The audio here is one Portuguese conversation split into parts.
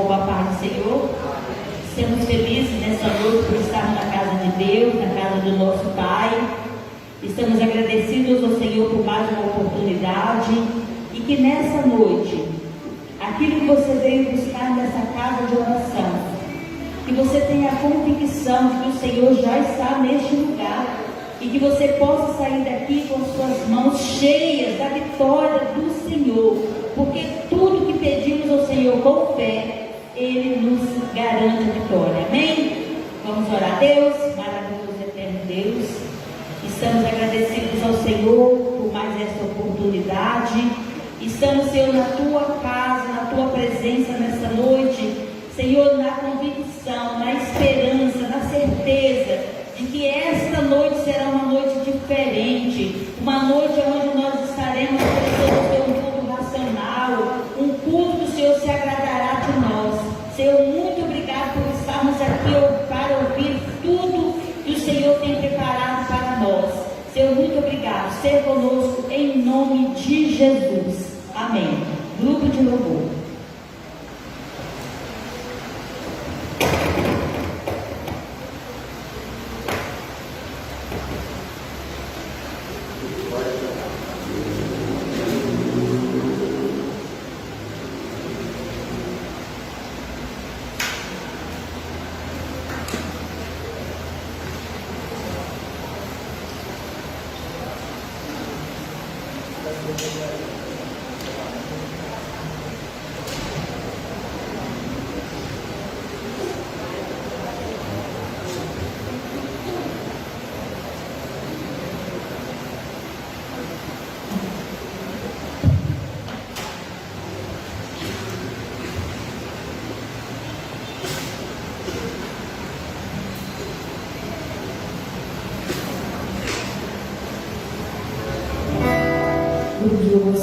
bom, com a paz do Senhor? Estamos felizes nessa noite por estarmos na casa de Deus, na casa do nosso Pai. Estamos agradecidos ao Senhor por mais uma oportunidade e que nessa noite, aquilo que você veio buscar nessa casa de oração, que você tenha a convicção de que o Senhor já está neste lugar e que você possa sair daqui com suas mãos cheias da vitória do Senhor, porque tudo que pedimos ao Senhor com fé, Ele nos garante a vitória. Amém? Vamos orar a Deus, maravilhoso eterno Deus. Estamos agradecidos ao Senhor por mais esta oportunidade. Estamos, Senhor, na Tua casa, na Tua presença nessa noite, Senhor, na convicção, na esperança, na certeza de que esta noite será uma noite diferente, uma noite onde nós estaremos prestando um culto racional, um culto que o Senhor se agradará de nós. Senhor, muito obrigado por estarmos aqui para ouvir tudo que o Senhor tem preparado para nós. Senhor, muito obrigado. Seja conosco em nome de Jesus. Amém. Grupo de louvor. Grupo de louvor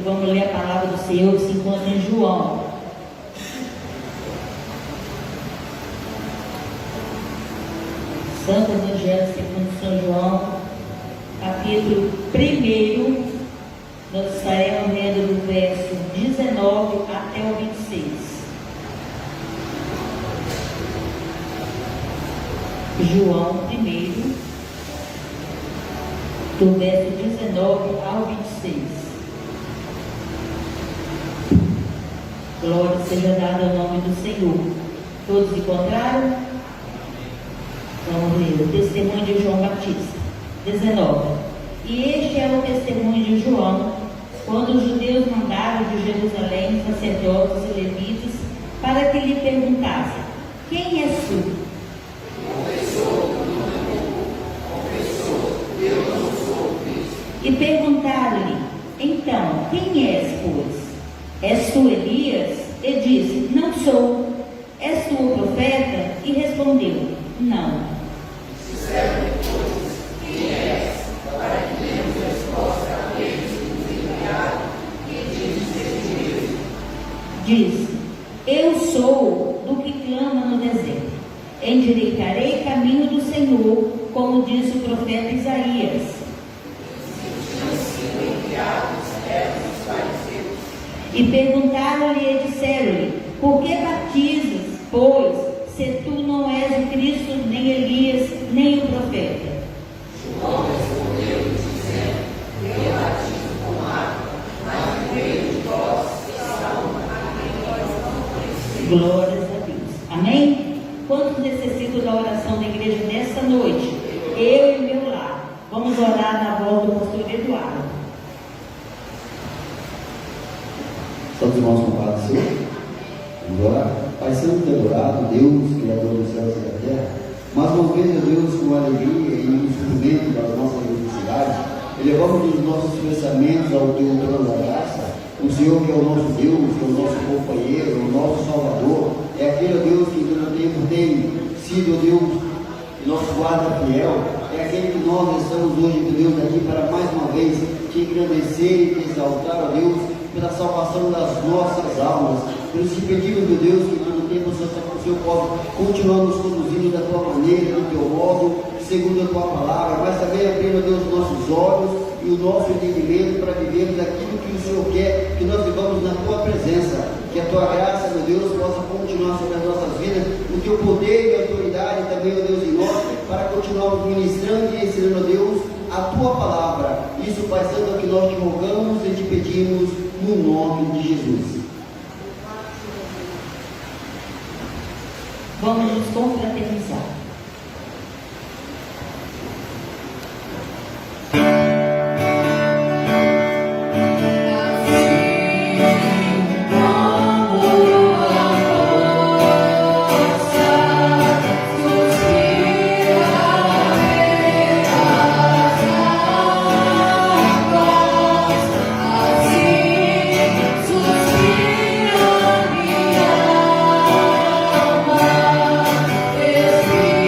vamos ler a palavra do Senhor que se encontra em João. Santo Evangelho segundo São João, capítulo 1, nós estaremos lendo do verso 19 até o 26. João 1, do verso 19 ao 26. Glória seja dada ao nome do Senhor. Todos encontraram? Vamos ler o testemunho de João Batista. 19. E este é o testemunho de João, quando os judeus mandaram de Jerusalém sacerdotes e levitas para que lhe perguntassem: quem és tu? E perguntaram-lhe: então, quem és, pois? És tu Elias? E disse: não sou. És tu o profeta? E respondeu: não. Disseram-lhe, pois, quem és? Para que demos resposta a eles que nos enviaram, e disse: eu sou do que clama no deserto. Endireitarei caminho do Senhor, como disse o profeta Isaías. E perguntaram-lhe e disseram-lhe: por que batizas, pois, se tu não és o Cristo, nem Elias, nem o profeta? João respondeu, dizendo: eu batizo com água, mas no meio de vós está um a quem vós não conheceis. Glórias a Deus. Amém? Quantos necessitam da oração da igreja nesta noite? Eu e meu lar. Vamos orar na voz do pastor Eduardo. Todos os irmãos com paz do Senhor. Vamos orar. Pai Santo e adorado, Deus, Criador dos céus e da terra, mais uma vez, meu Deus, com alegria e no suprimento das nossas necessidades, elevamos os nossos pensamentos ao Teu trono da graça. O Senhor que é o nosso Deus, que é o nosso companheiro, o nosso Salvador, é aquele Deus que em todo tempo tem sido o Deus, nosso guarda fiel, é aquele que nós estamos hoje, meu Deus, aqui para mais uma vez te engrandecer e te exaltar, ó Deus, pela salvação das nossas almas. Por isso te pedimos, meu Deus, que todo tempo o Senhor possa continuar nos conduzindo da tua maneira, do teu modo, segundo a tua palavra, mas também abrir, meu Deus, os nossos olhos e o nosso entendimento para vivermos aquilo que o Senhor quer, que nós vivamos na tua presença. Que a tua graça, meu Deus, possa continuar sobre as nossas vidas, o teu poder e autoridade também, meu Deus, em nós, para continuarmos ministrando e ensinando, Deus, a tua palavra. Isso, Pai Santo, é o que nós te rogamos e te pedimos no nome de Jesus. Vamos nos confraternizar. Espírito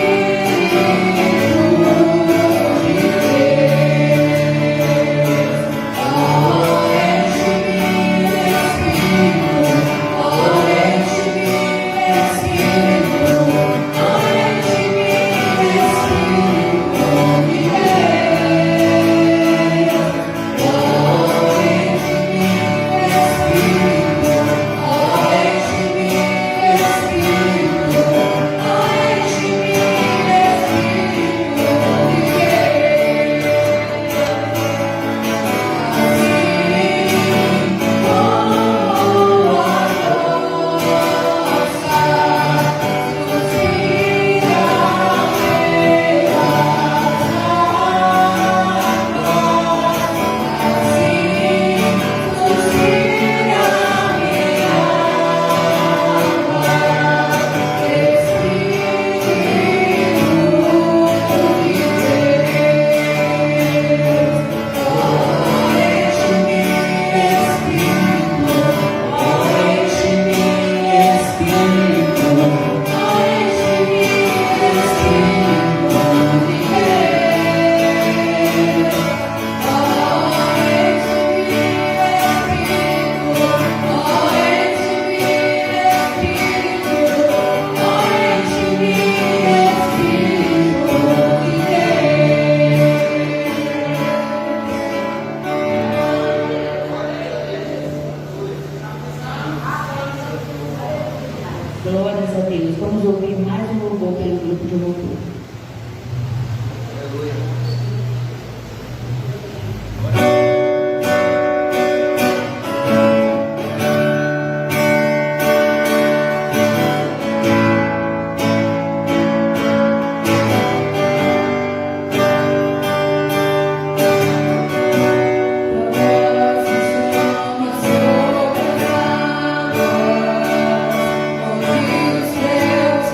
Glórias a Deus. Vamos ouvir mais um louvor pelo grupo de louvor. Onde os meus pés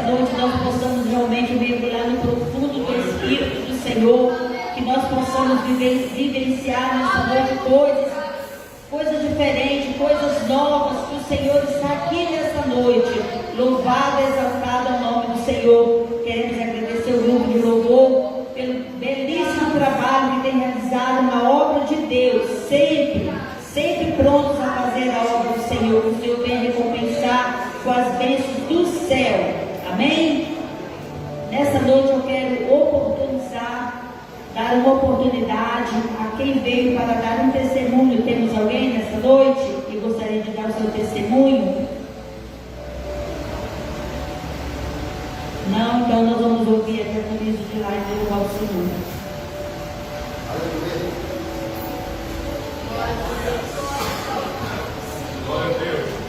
noite nós possamos realmente mergulhar no profundo do Espírito do Senhor, que nós possamos vivenciar nessa noite coisas diferentes, coisas novas, que o Senhor está aqui nessa noite. Louvado, exaltado é o nome do Senhor. Queremos agradecer o grupo de louvor pelo belíssimo trabalho que tem realizado na obra de Deus, sempre prontos a fazer a obra do Senhor, que o Senhor venha recompensar com as bênçãos do céu. Amém? Nessa noite eu quero dar uma oportunidade a quem veio para dar um testemunho. Temos alguém nessa noite que gostaria de dar o seu testemunho? Não? Então nós vamos ouvir a Jacqueline de lá e louvar o Senhor. Glória a Deus.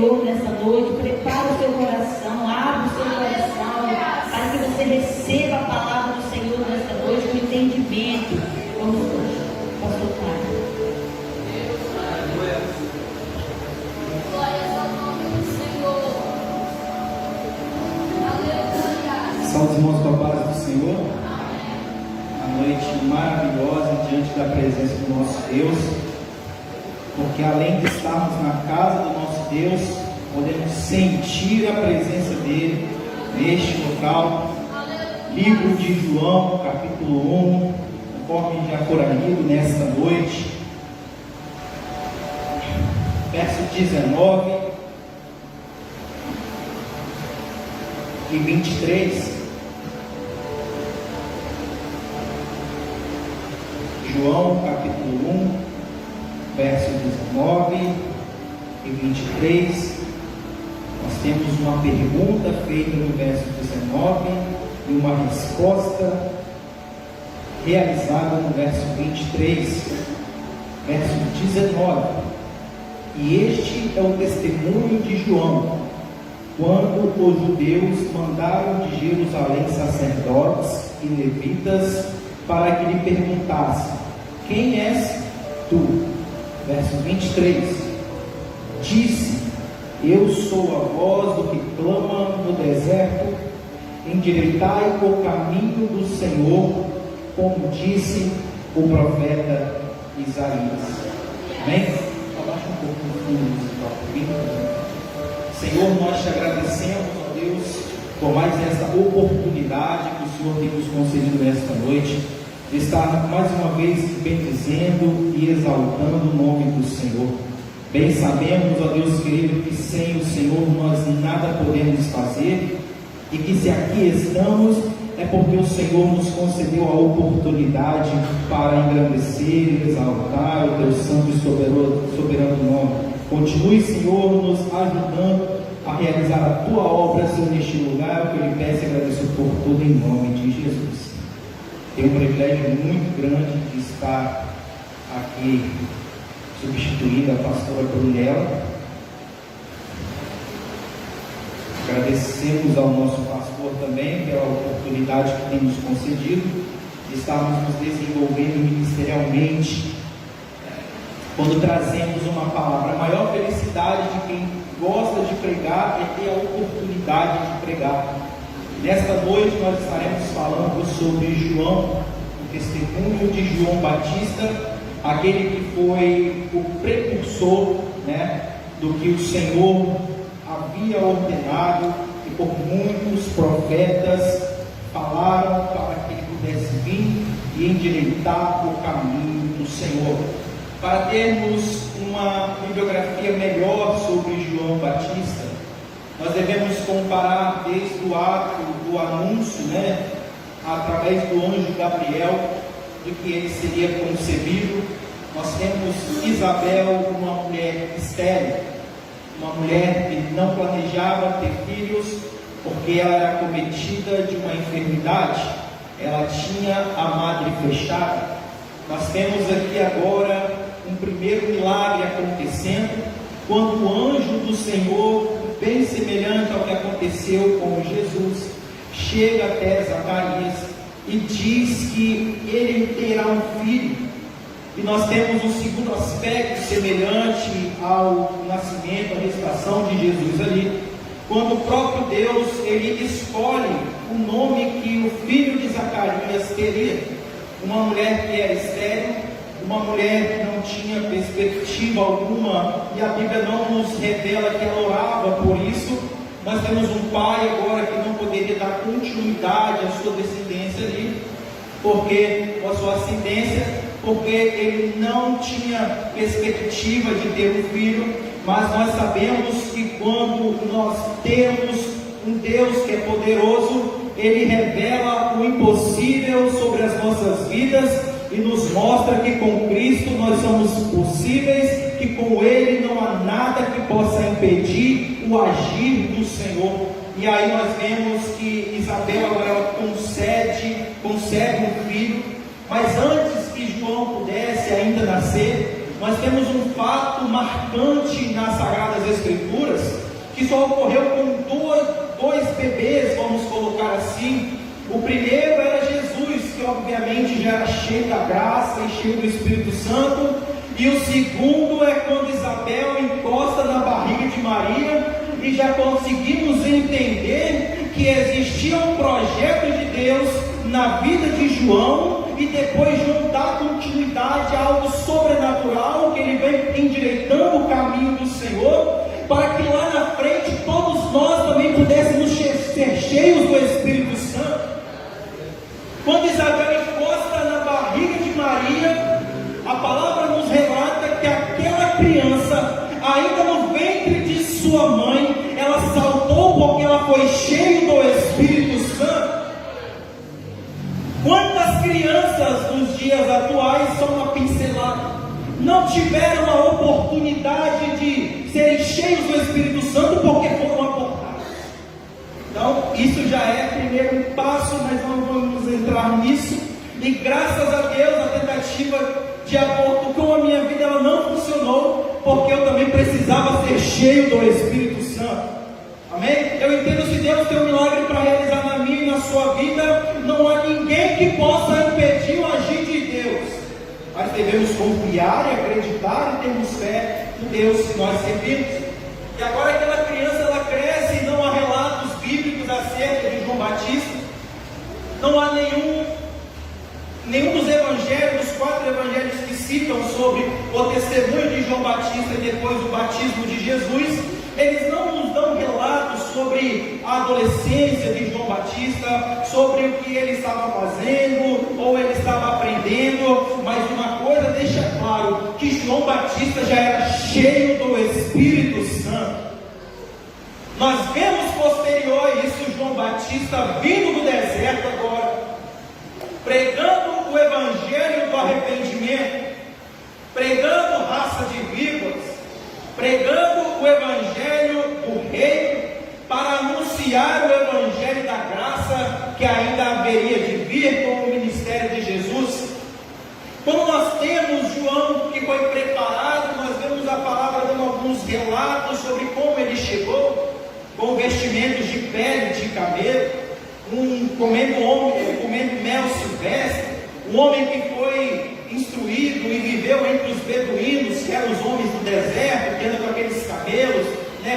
Senhor nessa noite, prepara o seu coração, abre o seu coração, para que você receba a palavra do Senhor nessa noite com entendimento. Vamos hoje, pastor Caio. São os irmãos com a paz do Senhor. A noite maravilhosa diante da presença do nosso Deus, porque além de estarmos na casa do nosso Deus, podemos sentir a presença dele neste local. Livro de João, capítulo 1, conforme já for lido nesta noite, verso 19 e 23. João, capítulo 1, verso 19 e 23. Nós temos uma pergunta feita no verso 19 e uma resposta realizada no verso 23. Verso 19: e este é o testemunho de João, quando os judeus mandaram de Jerusalém sacerdotes e levitas para que lhe perguntassem: quem és tu? Verso 23: disse: eu sou a voz do que clama no deserto, endireitai o caminho do Senhor, como disse o profeta Isaías. Amém? Abaixa um pouco o fundo musical. Senhor, nós te agradecemos, ó Deus, por mais esta oportunidade que o Senhor tem nos concedido nesta noite, de estar mais uma vez bendizendo e exaltando o nome do Senhor. Bem sabemos, ó Deus querido, que sem o Senhor nós nada podemos fazer, e que se aqui estamos é porque o Senhor nos concedeu a oportunidade para engrandecer e exaltar o teu santo e soberano nome. Continue, Senhor, nos ajudando a realizar a tua obra, Senhor, neste lugar, que eu lhe peço e agradeço por tudo em nome de Jesus. Tenho um privilégio muito grande de estar aqui substituindo a pastora Brunella. Agradecemos ao nosso pastor também pela oportunidade que tem nos concedido de estarmos nos desenvolvendo ministerialmente, quando trazemos uma palavra. A maior felicidade de quem gosta de pregar é ter a oportunidade de pregar. Nesta noite nós estaremos falando sobre João, o testemunho de João Batista, aquele que foi o precursor, do que o Senhor havia ordenado, e por muitos profetas falaram para que ele pudesse vir e endireitar o caminho do Senhor. Para termos uma bibliografia melhor sobre João Batista, nós devemos comparar desde o ato do anúncio, através do anjo Gabriel, de que ele seria concebido. Nós temos Isabel, uma mulher estéril, uma mulher que não planejava ter filhos, porque ela era acometida de uma enfermidade, ela tinha a madre fechada. Nós temos aqui agora um primeiro milagre acontecendo, quando o anjo do Senhor, bem semelhante ao que aconteceu com Jesus, chega até Zacarias e diz que ele terá um filho. E nós temos um segundo aspecto semelhante ao nascimento, à gestação de Jesus ali, quando o próprio Deus, ele escolhe o nome que o filho de Zacarias teria. Uma mulher que era estéril, uma mulher que não tinha perspectiva alguma, e a Bíblia não nos revela que ela orava por isso. Nós temos um pai agora que não poderia dar continuidade à sua descendência ali, porque a sua ascendência, porque ele não tinha perspectiva de ter um filho. Mas nós sabemos que quando nós temos um Deus que é poderoso, ele revela o impossível sobre as nossas vidas e nos mostra que com Cristo nós somos possíveis, que com ele não há nada que possa impedir o agir do Senhor. E aí nós vemos que Isabel agora ela concebe um filho, mas antes que João pudesse ainda nascer, nós temos um fato marcante nas Sagradas Escrituras, que só ocorreu com dois bebês, vamos colocar assim. O primeiro era Jesus, que obviamente já era cheio da graça e cheio do Espírito Santo. E o segundo é quando Isabel encosta na barriga de Maria, e já conseguimos entender que existia um projeto de Deus na vida de João, e depois João dá continuidade a algo sobrenatural, que ele vem endireitando o caminho do Senhor, para que lá na frente todos nós também pudéssemos ser cheios do Espírito Santo. Quando Isabel encosta na barriga de Maria, a palavra nos relata que aquela criança, ainda no ventre de sua mãe, ela saltou porque ela foi cheia do Espírito Santo. Quantas crianças nos dias atuais, só uma pincelada, não tiveram a oportunidade de serem cheios do Espírito Santo porque foram abortados? Então, isso já é o primeiro passo, mas não vamos entrar nisso. E graças a Deus, a tentativa de aborto com a minha vida, ela não funcionou, porque eu também precisava ser cheio do Espírito Santo. Amém? Eu entendo, se Deus tem um milagre para realizar na minha e na sua vida, não há ninguém que possa impedir o agir de Deus. Mas devemos confiar e acreditar e termos fé no Deus que nós servimos. E agora aquela criança, ela cresce, e não há relatos bíblicos acerca de João Batista. Não há nenhum dos evangelhos, dos 4 evangelhos que citam sobre o testemunho de João Batista e depois o batismo de Jesus, eles não nos dão relatos sobre a adolescência de João Batista, sobre o que ele estava fazendo, ou ele estava aprendendo, mas uma coisa deixa claro, que João Batista já era cheio do Espírito Santo. Nós vemos posterior a isso João Batista vindo do deserto agora, pregando o evangelho do arrependimento, pregando raça de víboras, pregando o evangelho do reino, para anunciar o evangelho da graça que ainda haveria de vir com o ministério de Jesus. Quando nós temos João que foi preparado, nós vemos a palavra dando alguns relatos sobre como ele chegou, com vestimentos de pele de camelo, comendo mel silvestre, um homem que foi instruído e viveu entre os beduínos, que eram os homens do deserto, que andam com aqueles camelos,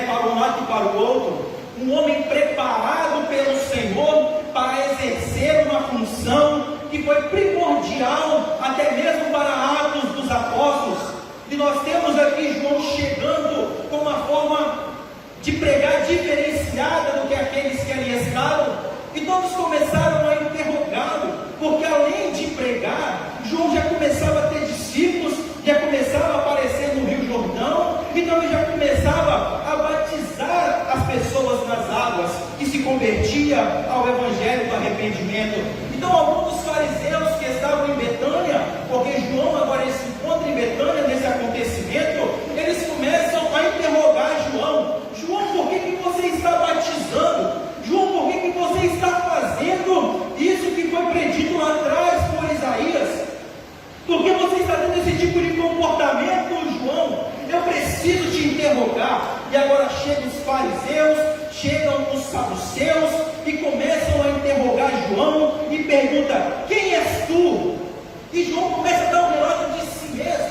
para um lado e para o outro, um homem preparado pelo Senhor para exercer uma função que foi primordial até mesmo para Atos dos Apóstolos. E nós temos aqui João chegando com uma forma de pregar diferenciada do que aqueles que ali estavam. E todos começaram a interrogá-lo, porque além de pregar, João já começava a ter discípulos, já começava a aparecer no Rio Jordão, então ele já começava a batizar as pessoas nas águas, que se convertia ao evangelho do arrependimento. Então alguns dos fariseus que estavam em Betânia, porque João agora ele se encontra em Betânia nesse acontecimento, eles começam a interrogar João: João, por que você está batizando? João, por que você está fazendo isso que foi predito lá atrás por Isaías? Por que você está tendo esse tipo de comportamento, João? Eu preciso te interrogar. E agora chegam os fariseus, chegam os saduceus e começam a interrogar João e pergunta: quem és tu? E João começa a dar um relato de si mesmo.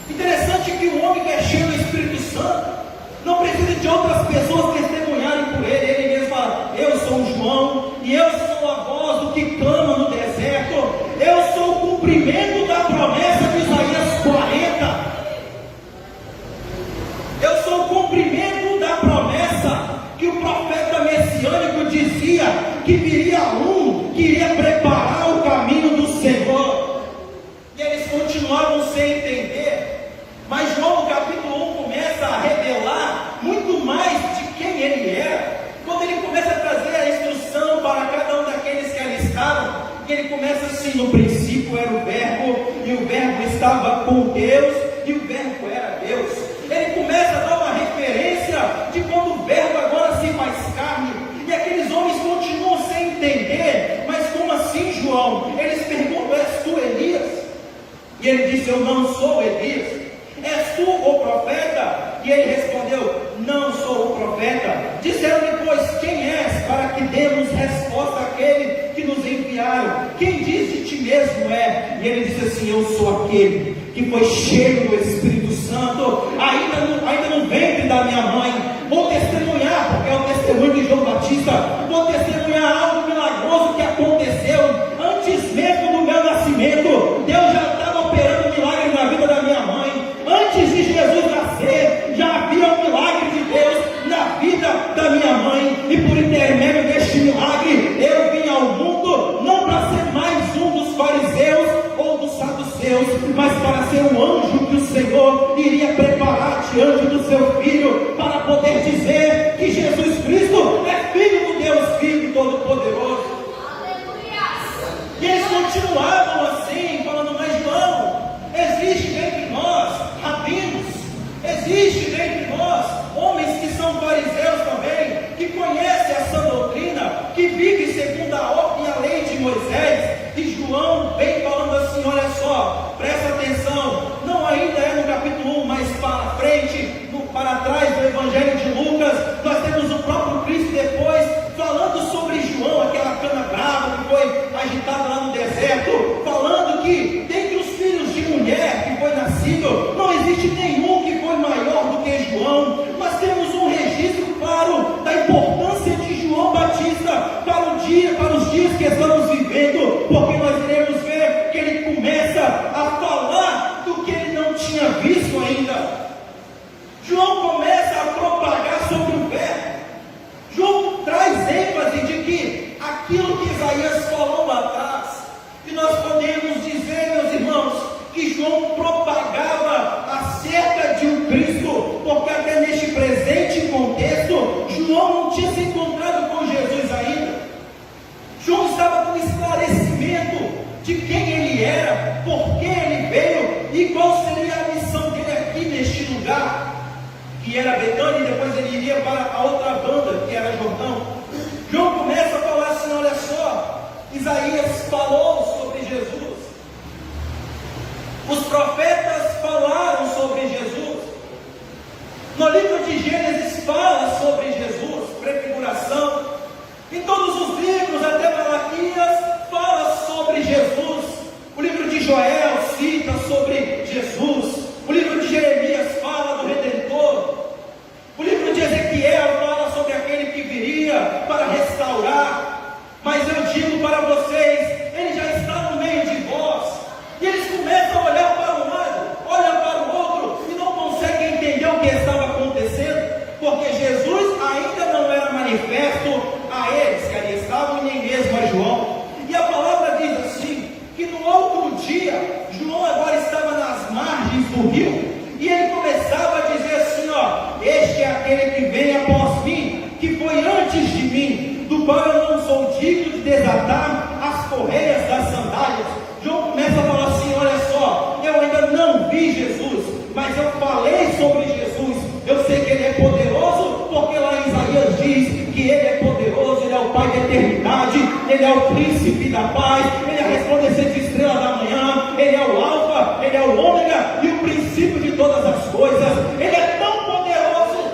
Interessante que o homem que é cheio do Espírito Santo não precisa de outras pessoas testemunharem por ele. Ele mesmo fala: eu sou o João, e eu sou a voz do que clama no deserto. Eu sou o cumprimento da promessa de Isaías 40. Eu sou o cumprimento da promessa que o profeta messiânico dizia, que viria um que iria preparar o caminho do Senhor. E eles continuavam sem entender. Mas João, no capítulo 1, começa a revelar muito mais de quem ele era, quando ele começa a trazer a instrução para cada um daqueles que ali estavam. E ele começa assim: no princípio era o verbo, e o verbo estava com Deus, e o verbo era Deus. Ele começa a dar uma referência de quando o verbo agora se faz carne, e aqueles homens continuam sem entender. Mas como assim, João? Eles perguntam: és tu Elias? E ele disse: eu não sou Elias. És tu o profeta? E ele respondeu: não sou o profeta. que demos resposta àquele que nos enviaram. Quem diz de ti mesmo é? E ele disse assim: eu sou aquele que foi cheio do Espírito Santo, ainda no ventre da minha mãe. Vou testemunhar, porque é o testemunho de João Batista, vou testemunhar algo milagroso que aconteceu antes mesmo do meu nascimento. Deus já estava operando milagre na vida da minha mãe. Antes de Jesus nascer, já havia um milagre de Deus na vida da minha mãe, e por intermédio deste milagre, eu vim ao mundo, não para ser mais um dos fariseus ou dos saduceus, mas para ser o anjo que o Senhor iria preparar diante do seu Filho, para poder dizer que Jesus Cristo é Filho do Deus Vivo e Todo-Poderoso. E eles continuavam assim, falando: mas João, existe dentre nós rabinos, existe dentre nós homens que são fariseus também, que conhecem essa doutrina, que vivem segundo a ordem e a lei de Moisés. E João vem falando assim: olha só, presta atenção, não ainda é no capítulo 1, mas para frente, para trás do Evangelho de Lucas, nós temos o próprio Cristo depois falando sobre João, aquela cana brava que foi agitada lá no deserto, falando que dentre os filhos de mulher que foi nascido, não existe nenhum que foi maior do que João. Nós temos um registro claro da importância de João Batista para os dias que estamos vivendo, porque nós iremos ver que ele começa a falar do que ele não tinha visto ainda. João começa a propagar sobre o verbo. João traz ênfase de que aquilo que Isaías falou lá atrás, e nós podemos dizer, meus irmãos, que João propagava acerca de um Cristo, porque até neste presente contexto, João não tinha se encontrado com Jesus ainda. João estava com esclarecimento de quem ele era, por que ele veio e qual seria a missão dele aqui neste lugar, que era Betânia, e depois ele iria para a outra banda, que era Jordão. João começa a falar assim: olha só, Isaías falou sobre Jesus, os profetas falaram sobre Jesus, no livro de Gênesis fala sobre Jesus, prefiguração, em todos os livros, até Malaquias, fala sobre Jesus, o livro de Joel cita sobre Jesus, o livro de Jeremias fala do Redentor, o livro de Ezequiel fala sobre aquele que viria para restaurar. Mas eu digo para vocês, ele já está no meio de vós, e eles começam a olhar para um lado, olham para o outro, e não conseguem entender o que estava acontecendo, porque Jesus ainda não era manifesto a eles que ali estavam, e nem mesmo a João. E a palavra diz assim, que no outro dia, João agora estava nas margens do rio, e ele começava a dizer assim: ó, este é aquele que vem após mim, que foi antes de mim, do qual eu não sou digno de desatar as correias das sandálias. João começa a falar assim: olha só, eu ainda não vi Jesus, mas eu falei sobre Jesus, eu sei que ele é poderoso, porque lá em Isaías diz que ele é poderoso, ele é o Pai da eternidade, ele é o príncipe da paz, ele é a resplandecente estrela da manhã, ele é o alfa, ele é o ômega e o princípio de todas as coisas. Ele é tão poderoso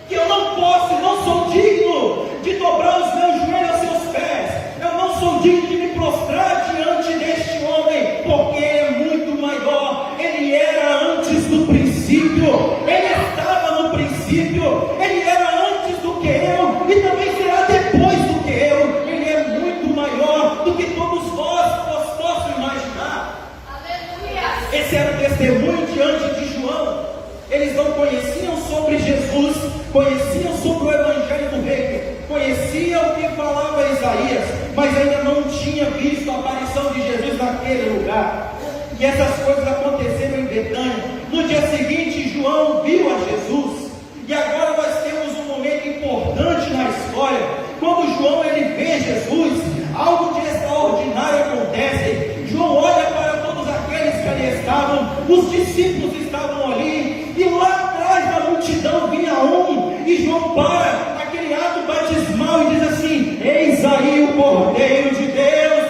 que eu não posso, não sou digno de dobrar os meus joelhos aos seus pés, eu não sou digno de me prostrar diante deste homem, porque ele é muito maior, ele era antes do princípio, ele estava no princípio, ele era antes do que eu, e também será depois do que eu, ele é muito maior do que todos vós possam imaginar. Aleluia. Esse era o testemunho diante de João. Eles não conheciam sobre Jesus, conheciam sobre o Evangelho do Reino, conheciam o que falava Isaías, mas ainda não tinha visto a aparição de Jesus naquele lugar. E essas coisas aconteceram em Betânia. No dia seguinte, João viu a Jesus. E agora nós temos um momento importante na história. Quando João ele vê Jesus, algo de extraordinário acontece. João olha para todos aqueles que ali estavam, os discípulos estavam ali, e lá atrás da multidão vinha um, e João para aquele ato batismal e diz assim: eis aí o Cordeiro de Deus.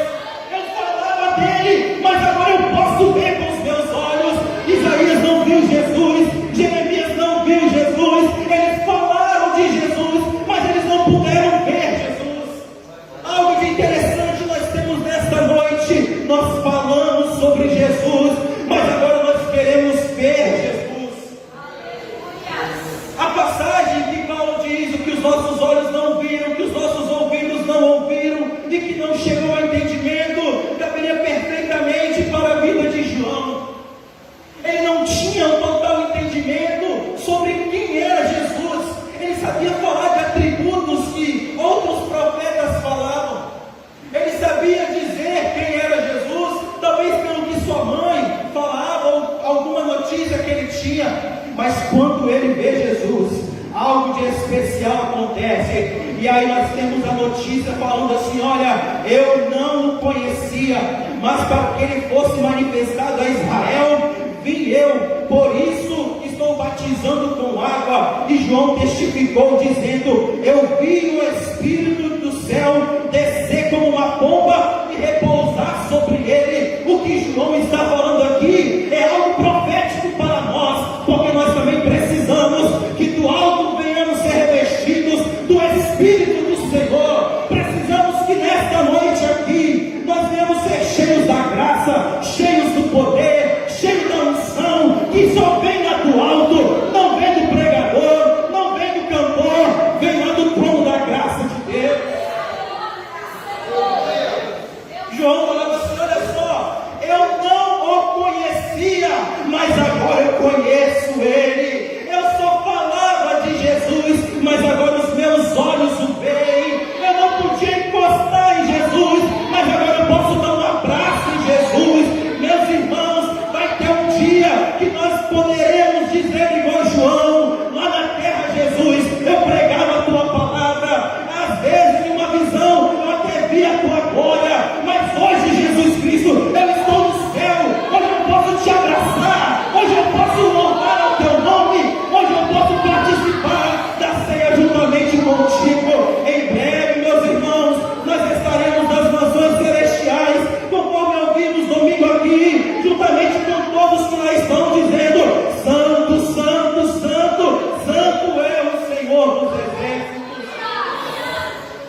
Eu falava dele, mas agora eu posso ver com os meus olhos. Isaías não viu Jesus, Jeremias não viu Jesus, eles falaram de Jesus, mas eles não puderam ver Jesus. sabia falar de atributos que outros profetas falavam. Ele sabia dizer quem era Jesus, talvez pelo que sua mãe falava, ou alguma notícia que ele tinha. Mas quando ele vê Jesus, algo de especial acontece. E aí nós temos a notícia falando assim: olha, eu não o conhecia, mas para que ele fosse manifestado a Israel, vim eu, por isso estou batizando com água. E João testificou dizendo: eu vi o Espírito do céu descer como uma pomba e repousar sobre ele. O que João está falando aqui é algo profético para nós, porque nós também precisamos que do alto venhamos ser revestidos do Espírito do Senhor. Precisamos que nesta noite aqui nós venhamos ser cheios da graça, cheios do poder, cheios da unção, que só vem lá do alto, não vem do pregador, não vem do cantor, vem lá do trono da graça de Deus. João falava assim: olha só, eu não o conhecia, mas agora eu conheço ele. Eu só falava de Jesus, mas agora os meus olhos o veem. Eu não podia encostar em Jesus, mas agora eu posso dar um abraço em Jesus. Meus irmãos, vai ter um dia que nós poderemos dizer igual João, lá na terra: Jesus, eu pregava a tua palavra, às vezes em uma visão eu até vi a tua glória, mas hoje, Jesus Cristo, eu estou no céu, hoje eu posso te abraçar, hoje eu posso louvar ao teu nome, hoje eu posso participar da ceia juntamente contigo. Em breve, meus irmãos, nós estaremos nas mansões celestiais, conforme ouvimos domingo aqui, juntamente com todos que lá estão dizendo: Santo, Santo, Santo, Santo é o Senhor dos exércitos.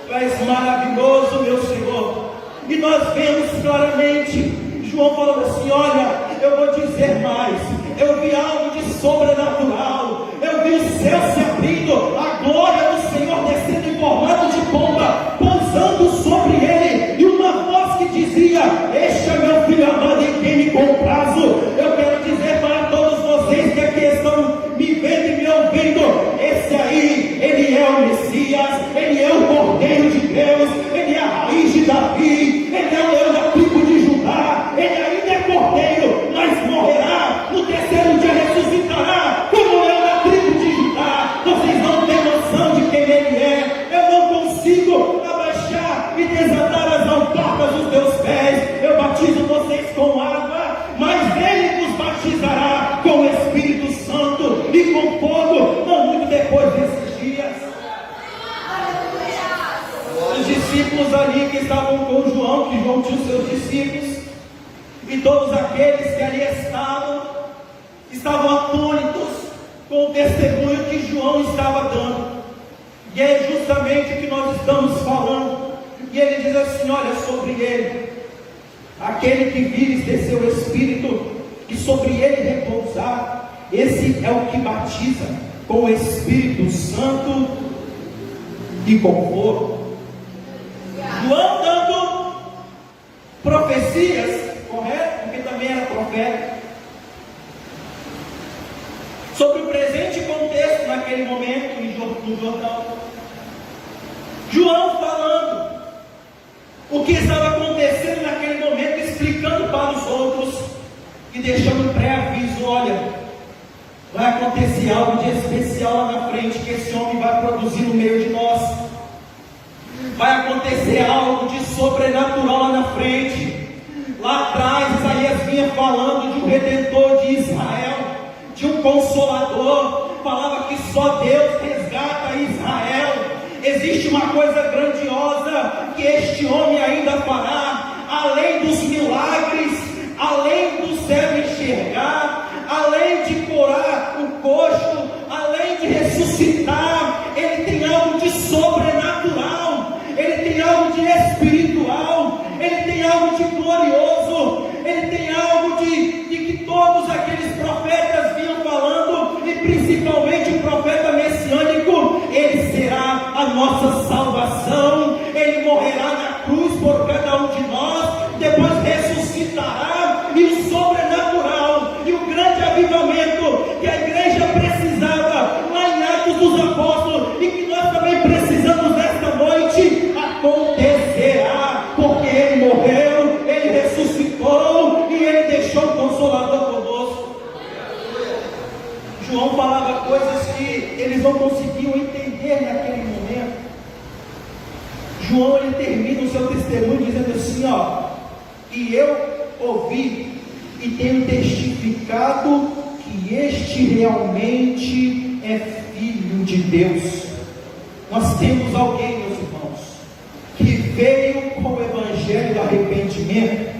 Tu és maravilhoso, meu Senhor. E nós vemos claramente João falando assim: olha, eu vou dizer mais, eu vi algo de sobrenatural, eu vi o céu se abrindo, a glória do Senhor descendo em formato de pomba, pousando sobre ele, e uma voz que dizia: este é meu filho amado em quem me comprazo. Eu quero dizer para todos vocês que aqui estão me vendo e me ouvindo: esse aí, ele é o Messias, ele é o Cordeiro de Deus, ele é a raiz de Davi, ele é o leão da tribo de Judá, ele ainda é Cordeiro, mas morrerá, no terceiro dia ressuscitará como o leão da tribo de Judá. Vocês não têm noção de quem ele é. Eu não consigo abaixar e desatar as alparcas dos teus pés. Eu batizo vocês com água, mas ele vos batizará com o Espírito Santo e com fogo, não muito depois desses dias. Os discípulos ali que estavam com João, que João tinha os seus discípulos, e todos aqueles que ali estavam atônitos com o testemunho que João estava dando. E é justamente o que nós estamos falando. E ele diz assim: olha, sobre ele, aquele que vires descer o Espírito e sobre ele repousar, esse é o que batiza com o Espírito Santo e com fogo. João dando profecias, correto? Porque também era profeta, sobre o presente contexto naquele momento no Jordão. João falando o que estava acontecendo naquele momento, explicando para os outros e deixando pré-aviso: olha, vai acontecer algo de especial lá na frente, que esse homem vai produzir no meio de nós. Vai acontecer algo de sobrenatural lá na frente. Lá atrás, Isaías vinha falando de um redentor de Israel, de um consolador. Falava que só Deus resgata Israel. Existe uma coisa grandiosa que este homem ainda fará, além dos milagres, além do cego enxergar, além de curar o coxo, além de ressuscitar. Ele tem algo de sobrenatural, ele tem algo de espiritual, ele tem algo de glorioso, ele tem algo de que todos aqueles profetas vinham falando, e principalmente o profeta messiânico. Ele será a nossa salvação, ele morrerá na cruz por cada um de nós, depois ressuscitará, e o sobrenatural e o grande avivamento que a igreja precisava lá em Atos dos Apóstolos, e conseguiam entender naquele momento. João, ele termina o seu testemunho dizendo assim, e eu ouvi e tenho testificado que este realmente é Filho de Deus. Nós temos alguém, meus irmãos, que veio com o evangelho do arrependimento.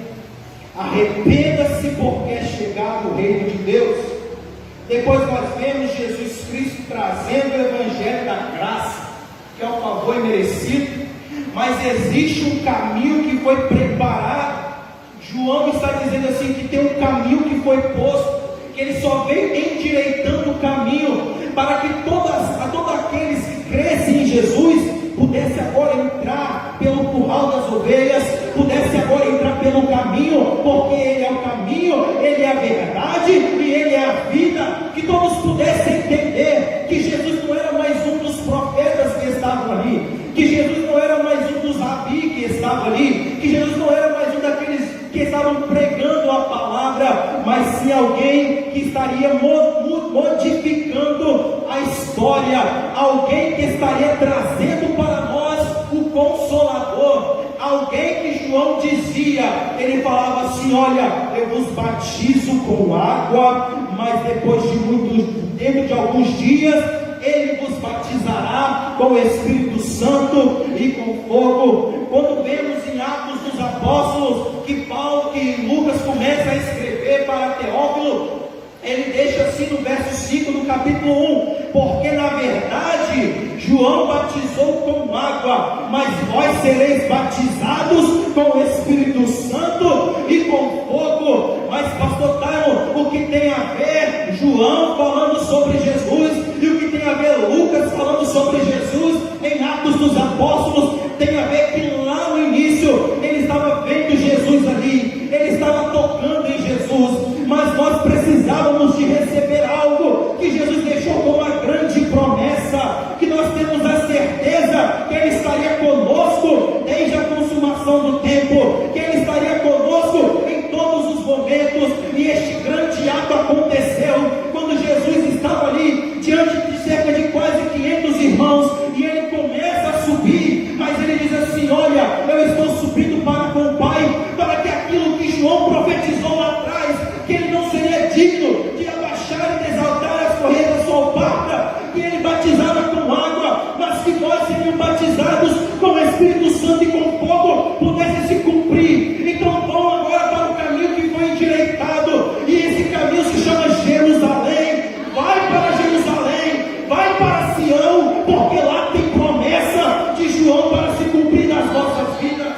Arrependa-se porque é chegado o reino de Deus. Depois nós vemos Jesus Cristo trazendo o evangelho da graça, que é o favor imerecido. Mas existe um caminho que foi preparado. João está dizendo assim, que tem um caminho que foi posto, que ele só veio endireitando o caminho, para que todos aqueles que crescem em Jesus, pudesse agora entrar pelo curral das ovelhas, pudesse agora entrar pelo caminho, porque Ele é o caminho, Ele é a verdade e Ele é a vida, que todos pudessem entender que Jesus não era mais um dos profetas que estavam ali, que Jesus não era mais um dos rabi que estavam ali, que Jesus não era mais um daqueles que estavam pregando a palavra, mas sim alguém que estaria modificando a história, alguém que estaria trazendo para nós o Consolador, alguém que João dizia, ele falava assim, olha, eu vos batizo com água, mas dentro de alguns dias, ele vos batizará com o Espírito Santo e com fogo. Quando vemos em Atos dos Apóstolos que Lucas começa a escrever para Teófilo, ele deixa assim no verso 5 do capítulo 1, porque na verdade João batizou com água, mas vós sereis batizados com o Espírito Santo e com fogo. Mas pastor Taio, o que tem a ver João falando sobre Jesus e o que tem a ver Lucas falando sobre Jesus em Atos dos Apóstolos? Tem a ver que lá no início ele estava vendo Jesus ali, ele estava tocando em Jesus, mas nós precisávamos de receber algo que Jesus deixou como uma grande promessa, que nós temos a certeza que Ele estaria conosco desde a consumação do tempo, que Ele estaria conosco em todos os momentos, e este grande ato aconteceu quando Jesus estava ali diante de cerca de quase 500 irmãos, e Ele começa a subir, mas Ele diz assim, olha, eu estou subindo para com o Pai, para que aquilo que João profetizou lá atrás, que ele não seria digno de abaixar e exaltar as correias da sua alparca, que ele batizava com água, mas que nós seríamos batizados com o Espírito Santo e com fogo, pudesse se cumprir. Então vão agora para o caminho que foi endireitado, e esse caminho se chama Jerusalém. Vai para Jerusalém, vai para Sião, porque lá tem promessa de João para se cumprir nas nossas vidas.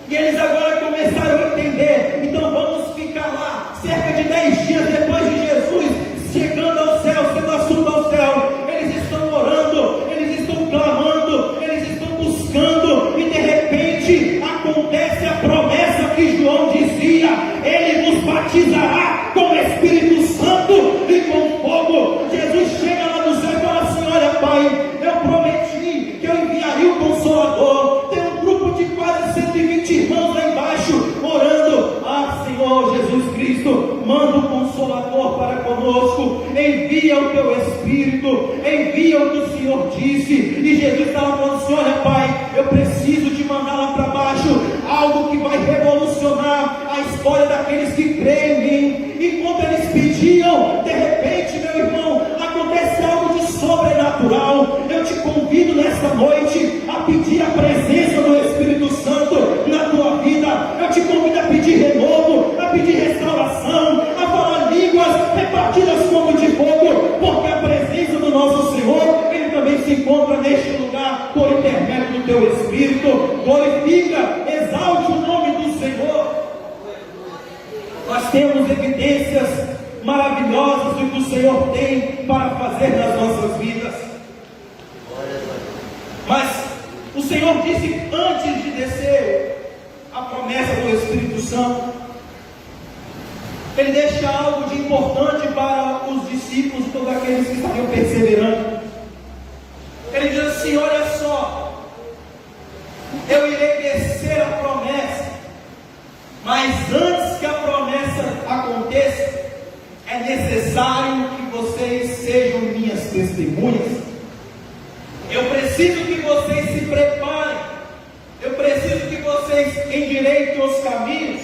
E eles agora começaram a entender, então vamos ficar lá, cerca de 10 dias depois de Jesus chegando ao céu, sendo assunto ao céu, eles estão orando, eles estão clamando, eles estão buscando, e de repente acontece a promessa que João dizia, ele nos batizará com o Espírito Santo e com fogo. Jesus chega lá no céu e fala assim, olha Pai, eu prometi que eu enviaria o Consolador. Tem um grupo de quase 120 irmãos lá embaixo orando, Senhor Jesus Cristo, manda o Consolador para conosco, envia o teu Espírito, envia o que o Senhor disse. E Jesus estava falando assim, olha Pai, eu preciso te mandar lá para baixo algo que vai revolucionar a história daqueles que creem em mim. Enquanto eles pediam, de repente, meu irmão, acontece algo de sobrenatural. Eu te convido nesta noite a pedir a presença do Espírito Santo na tua vida. Eu te convido a pedir renovo, a pedir restauração, a falar línguas repartidas como de fogo, porque a presença do nosso Senhor, Ele também se encontra neste lugar por intermédio do teu Espírito. Glorifica, exalte o nome do Senhor. Nós temos evidências maravilhosas do que o Senhor tem para fazer nas nossas vidas. Mas o Senhor disse antes de descer a promessa do Espírito Santo, Ele deixa algo de importante para os discípulos e todos aqueles que estariam perseverando. Ele diz assim, olha só, eu irei descer a promessa, mas antes que a promessa aconteça, é necessário que vocês sejam minhas testemunhas. testemunhas. Eu preciso que vocês se preparem. Eu preciso que vocês endireitem os caminhos.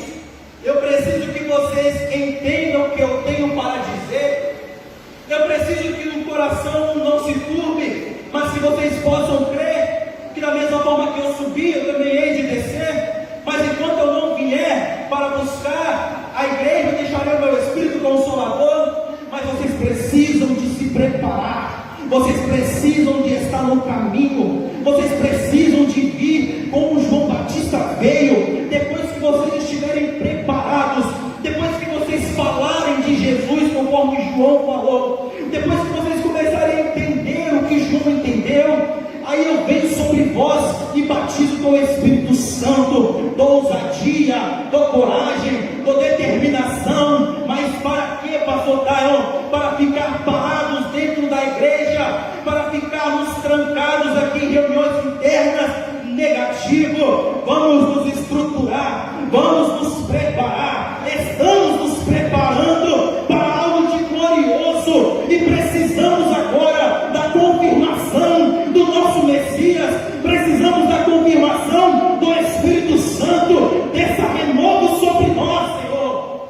Eu preciso que vocês entendam o que eu tenho para dizer. Eu preciso que no coração não se turbe, mas que vocês possam crer que da mesma forma que eu subi, eu também hei de descer. Mas enquanto eu não vier para buscar a igreja, eu deixarei o meu Espírito Consolador. Mas vocês precisam de se preparar. Vocês precisam de estar no caminho. Vocês precisam de vir como João Batista veio. Depois que vocês estiverem preparados, depois que vocês falarem de Jesus conforme João falou, depois que vocês começarem a entender o que João entendeu, aí eu venho sobre vós e batizo com o Espírito Santo. Dou ousadia, dou coragem, dou determinação. Mas para quê, pastor Dairon? Para ficar parados dentro da igreja, para ficarmos trancados aqui em reuniões internas, negativo. Vamos nos estruturar, vamos nos preparar. Estamos nos preparando para algo de glorioso e precisamos agora da confirmação do nosso Messias. Precisamos da confirmação do Espírito Santo. Desça renovo sobre nós, Senhor.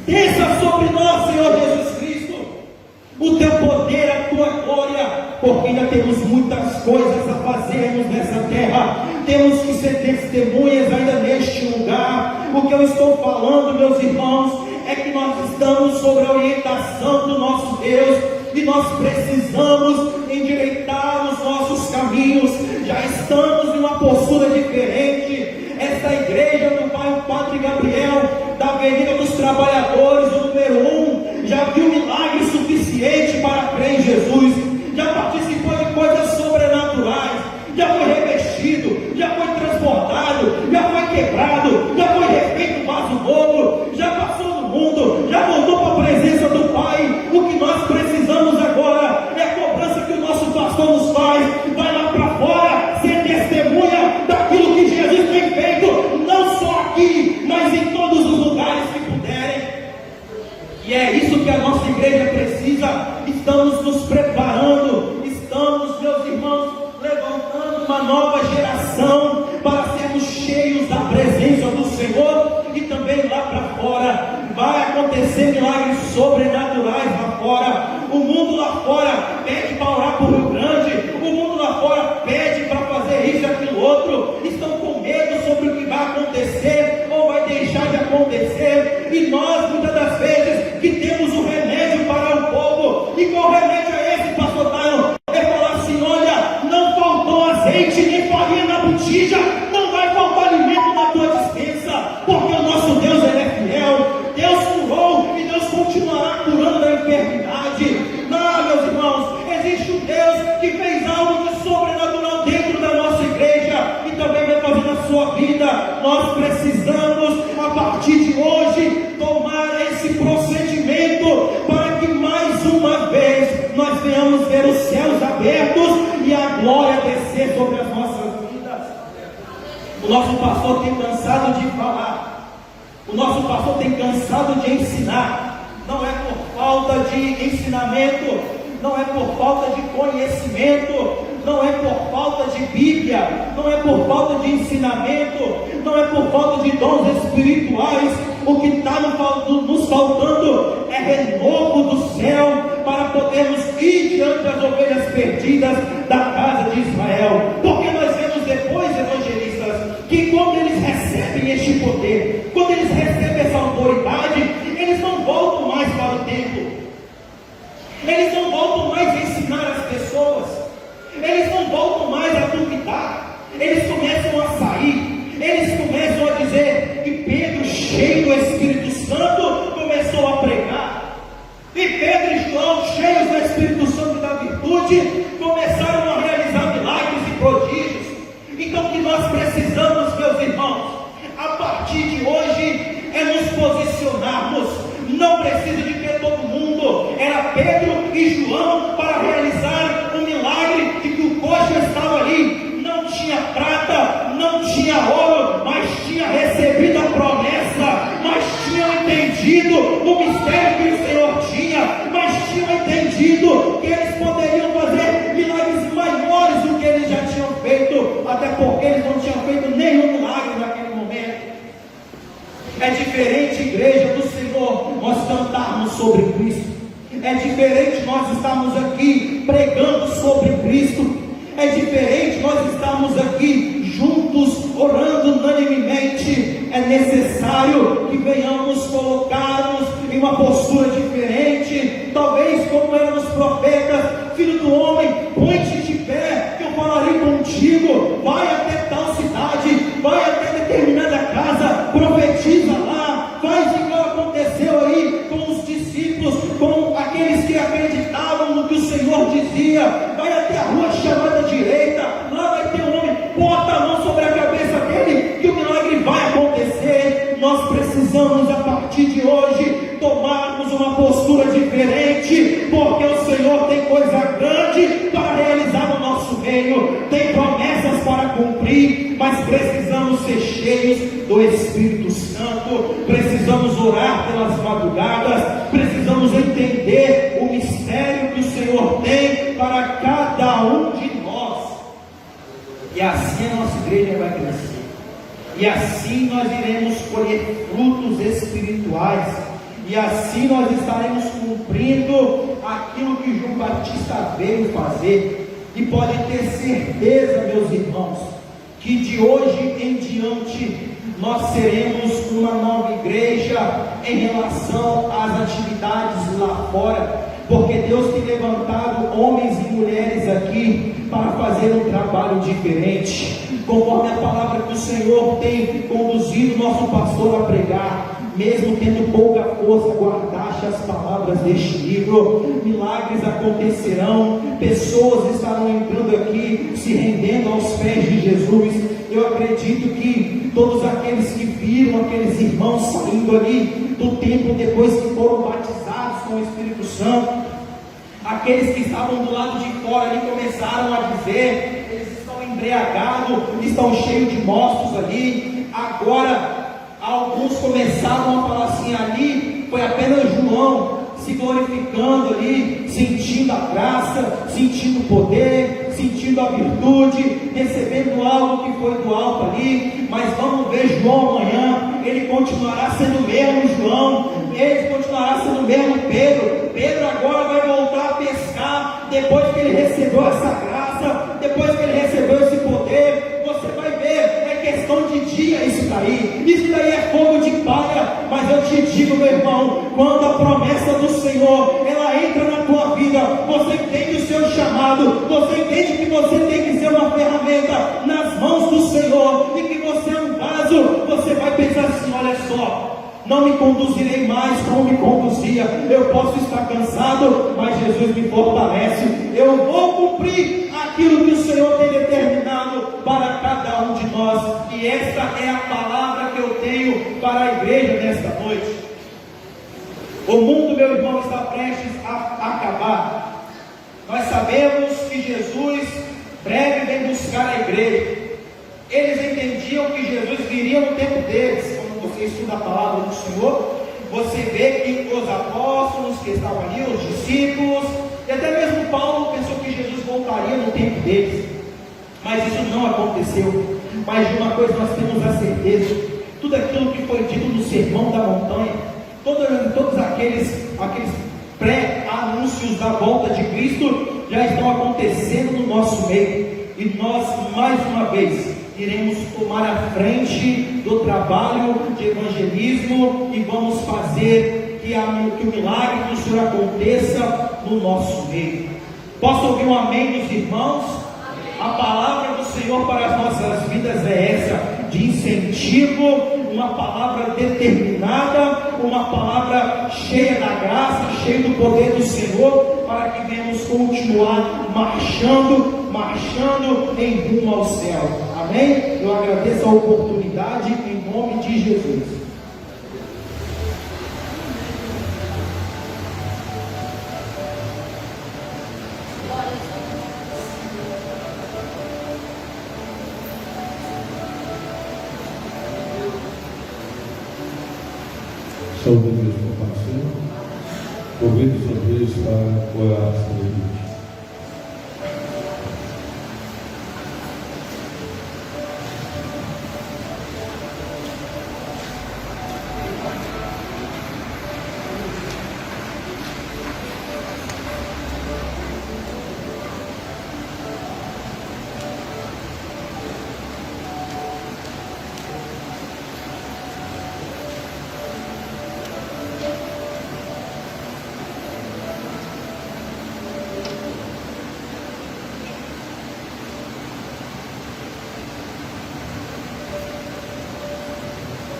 Desça sobre nós, Senhor Jesus Cristo, o teu poder, a tua glória, porque ainda temos muitas coisas a fazermos nessa terra. Temos que ser testemunhas ainda neste lugar. O que eu estou falando, meus irmãos, é que nós estamos sob a orientação do nosso Deus e nós precisamos endireitar os nossos caminhos. Já estamos em uma postura diferente. Esta igreja do bairro Padre Gabriel, da Avenida dos Trabalhadores, o número 1, já viu milagre suficiente para crer em Jesus, já participou de coisas sobrenaturais, já foi revestido, já foi transportado, já foi quebrado, já foi refeito vaso novo, já passou no mundo, já voltou para a presença do Pai. O que nós precisamos agora é a cobrança que o nosso pastor nos faz. Vai lá para fora, ser testemunha daquilo que Jesus tem feito, não só aqui, mas em todos os lugares que puderem. E é isso que a nossa igreja precisa. Estamos nos preparando, estamos, meus irmãos, levantando uma nova geração para sermos cheios da presença do Senhor. E também lá para fora vai acontecer milagres sobrenaturais lá fora. O mundo lá fora pede para orar por Rio Grande, o mundo lá fora pede para fazer isso e aquilo outro. Estão com medo sobre o que vai acontecer ou vai deixar de acontecer. E nós, muitas das vezes, que temos o remédio para o povo. E qual remédio é esse, pastor Dairon? É falar assim: olha, não faltou azeite nem farinha na botija, não vai faltar alimento na tua dispensa, porque o nosso Deus, ele é fiel. Deus curou e Deus continuará curando a enfermidade. Não, meus irmãos, existe um Deus que fez algo de sobrenatural dentro da nossa igreja e também vai fazer na sua vida. Nós precisamos, a partir de hoje, tomar esse procedimento para que mais uma vez nós venhamos ver os céus abertos e a glória descer sobre as nossas vidas. O nosso pastor tem cansado de falar, o nosso pastor tem cansado de ensinar. Não é por falta de ensinamento, não é por falta de conhecimento, não é por falta de Bíblia, não é por falta de ensinamento, não é por falta de dons espirituais. O que está nos faltando é renovo do céu para podermos ir diante das ovelhas perdidas da casa de Israel. Porque nós vemos depois, evangelistas, que quando eles recebem este poder, quando eles recebem essa autoridade, eles não voltam mais para o templo, eles não voltam mais a ensinar as pessoas, eles não voltam mais a duvidar, eles começam a sair, eles começam a dizer. E Pedro, cheio do Espírito Santo, começou a pregar. E Pedro e João, cheios do Espírito Santo e da virtude, começaram a realizar milagres e prodígios. Então o que nós precisamos, meus irmãos, a partir de hoje, é nos posicionarmos. Não precisa de ter todo mundo. Era Pedro e João para realizar um milagre de que o coxo estava ali. Não tinha prata, não tinha ouro, mas tinha recebido a promessa, mas tinham entendido o mistério que o Senhor tinha, mas tinham entendido que eles poderiam sobre Cristo. É diferente nós estarmos aqui pregando sobre Cristo. É diferente nós estarmos aqui juntos, orando unanimemente. É necessário que venhamos colocar-nos em uma postura diferente. Talvez como eram os profetas: filho do homem, põe-te de pé, que eu falarei contigo. Vai até tal cidade, vai até determinada casa, profetiza lá, faz igual aconteceu aí com os discípulos, com aqueles que acreditavam no que o Senhor dizia. Vai até a rua chamada direita, lá vai ter um homem, bota a mão sobre a cabeça dele, que o milagre vai acontecer. Nós precisamos, a partir de hoje, tomarmos uma postura diferente, porque o Senhor tem coisa grande para realizar no nosso reino, tem promessas para cumprir, mas precisamos ser cheios do Espírito Santo, precisamos orar pelas madrugadas, precisamos entender o mistério que o Senhor tem para cada um de nós, e assim a nossa igreja vai crescer, e assim nós iremos colher frutos espirituais, e assim nós estaremos cumprindo aquilo que João Batista veio fazer. E pode ter certeza, meus irmãos, que de hoje em diante nós seremos uma nova igreja em relação às atividades lá fora, porque Deus tem levantado homens e mulheres aqui para fazer um trabalho diferente, conforme a palavra que o Senhor tem conduzido nosso pastor a pregar. Mesmo tendo pouca força, guardaste as palavras deste livro. Milagres acontecerão, pessoas estarão entrando aqui, se rendendo aos pés de Jesus. Eu acredito que todos aqueles que viram aqueles irmãos saindo ali do templo depois que foram batizados com o Espírito Santo, aqueles que estavam do lado de fora ali começaram a dizer: eles estão embriagados, estão cheios de mostos ali. Agora alguns começaram a falar assim: ali foi apenas João se glorificando ali, sentindo a graça, sentindo o poder, sentindo a virtude, recebendo algo que foi do alto ali. Mas vamos ver João amanhã, ele continuará sendo o mesmo João, ele continuará sendo o mesmo Pedro. Pedro agora vai voltar a pescar, depois que ele recebeu essa graça, depois que ele recebeu esse poder. Você vai ver, é questão de dia isso daí é fogo de palha. Mas eu te digo, meu irmão, quando a promessa do Senhor, ela entra na tua vida, você entende o seu chamado, você entende que você tem que ser uma ferramenta nas mãos do Senhor, e que você é um vaso. Você vai pensar assim: olha só, não me conduzirei mais como me conduzia, eu posso estar cansado, mas Jesus me fortalece, eu vou cumprir aquilo que o Senhor tem determinado para cada um de nós. E essa é a palavra que eu tenho para a igreja nesta noite. O mundo, meu irmão, está prestes a acabar. Nós sabemos que Jesus breve vem buscar a igreja. Eles entendiam que Jesus viria no tempo deles. Quando você estuda a palavra do Senhor, você vê que os apóstolos que estavam ali, os discípulos, e até mesmo Paulo pensou que Jesus voltaria no tempo deles. Mas isso não aconteceu. Mas de uma coisa nós temos a certeza: tudo aquilo que foi dito no Sermão da Montanha, todos aqueles pré-anúncios da volta de Cristo já estão acontecendo no nosso meio. E nós, mais uma vez, iremos tomar a frente do trabalho de evangelismo e vamos fazer que o milagre do Senhor aconteça no nosso meio. Posso ouvir um amém dos irmãos? A palavra do Senhor para as nossas vidas é essa, de incentivo, uma palavra determinada, uma palavra cheia da graça, cheia do poder do Senhor, para que venhamos continuar marchando em rumo ao céu. Amém? Eu agradeço a oportunidade em nome de Jesus. Saúde a Deus com parceiro. Convido os obreiros para orar a seguinte.